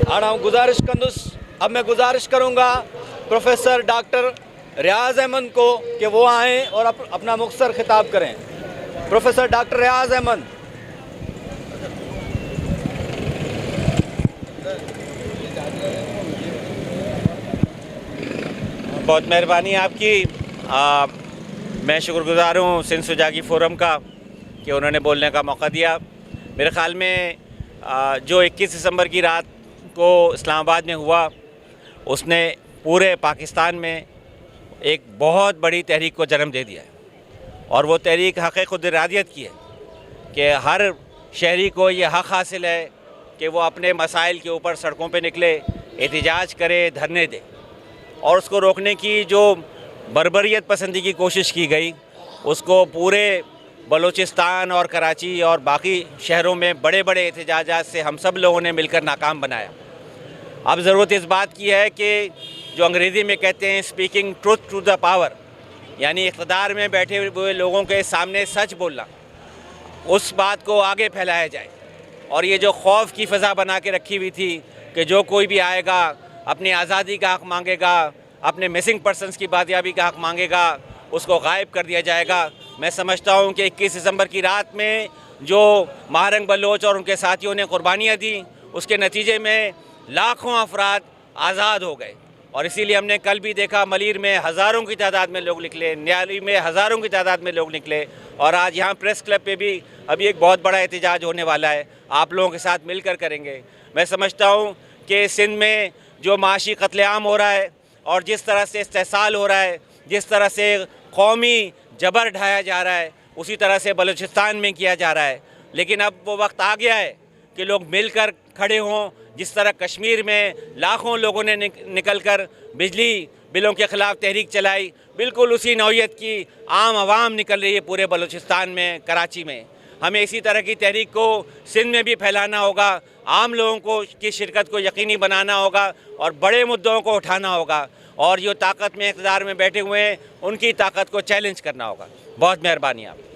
अब मैं गुजारिश करूंगा प्रोफेसर डॉक्टर रियाज अहमद को कि वो आएँ और अपना मुख्तसर खिताब करें। प्रोफेसर डॉक्टर रियाज अहमद। बहुत मेहरबानी आपकी। मैं शुक्रगुजार हूँ सिंध सुजागी फोरम का कि उन्होंने बोलने का मौका दिया। मेरे ख़्याल में जो 21 दिसंबर की रात को इस्लामाबाद में हुआ उसने पूरे पाकिस्तान में एक बहुत बड़ी तहरीक को जन्म दे दिया है और वो तहरीक हक़ खुद इरादियत की है कि हर शहरी को ये हक़ हासिल है कि वो अपने मसाइल के ऊपर सड़कों पे निकले, एहतिजाज करे, धरने दे। और उसको रोकने की जो बर्बरियत पसंदी की कोशिश की गई उसको पूरे बलूचिस्तान और कराची और बाकी शहरों में बड़े बड़े एहतिजाजात से हम सब लोगों ने मिलकर नाकाम बनाया। अब ज़रूरत इस बात की है कि जो अंग्रेज़ी में कहते हैं speaking truth to the power, यानी इक़्तिदार में बैठे हुए लोगों के सामने सच बोलना, उस बात को आगे फैलाया जाए। और ये जो खौफ की फ़ज़ा बना के रखी हुई थी कि जो कोई भी आएगा अपनी आज़ादी का हक़ मांगेगा, अपने मिसिंग पर्सनस की बादियाबी का हक़ मांगेगा, उसको गायब कर दिया जाएगा। मैं समझता हूँ कि 21 दिसंबर की रात में जो महारंग बलोच और उनके साथियों ने कुर्बानियाँ दी उसके नतीजे में लाखों अफराद आज़ाद हो गए। और इसीलिए हमने कल भी देखा मलीर में हज़ारों की तादाद में लोग निकले, न्याली में हज़ारों की तादाद में लोग निकले और आज यहाँ प्रेस क्लब पे भी अभी एक बहुत बड़ा एहतिजाज होने वाला है, आप लोगों के साथ मिलकर करेंगे। मैं समझता हूँ कि सिंध में जो माशी कत्लेआम हो रहा है और जिस तरह से इस्तेहसाल हो रहा है, जिस तरह से कौमी जबर ढाया जा रहा है, उसी तरह से बलूचिस्तान में किया जा रहा है। लेकिन अब वो वक्त आ गया है कि लोग मिलकर खड़े हों। जिस तरह कश्मीर में लाखों लोगों ने निकल कर बिजली बिलों के ख़िलाफ़ तहरीक चलाई, बिल्कुल उसी नौइयत की आम आवाम निकल रही है पूरे बलूचिस्तान में, कराची में। हमें इसी तरह की तहरीक को सिंध में भी फैलाना होगा, आम लोगों को की शिरकत को यकीनी बनाना होगा और बड़े मुद्दों को उठाना होगा और जो ताकत में इक़्तिदार में बैठे हुए हैं उनकी ताकत को चैलेंज करना होगा। बहुत मेहरबानी आप।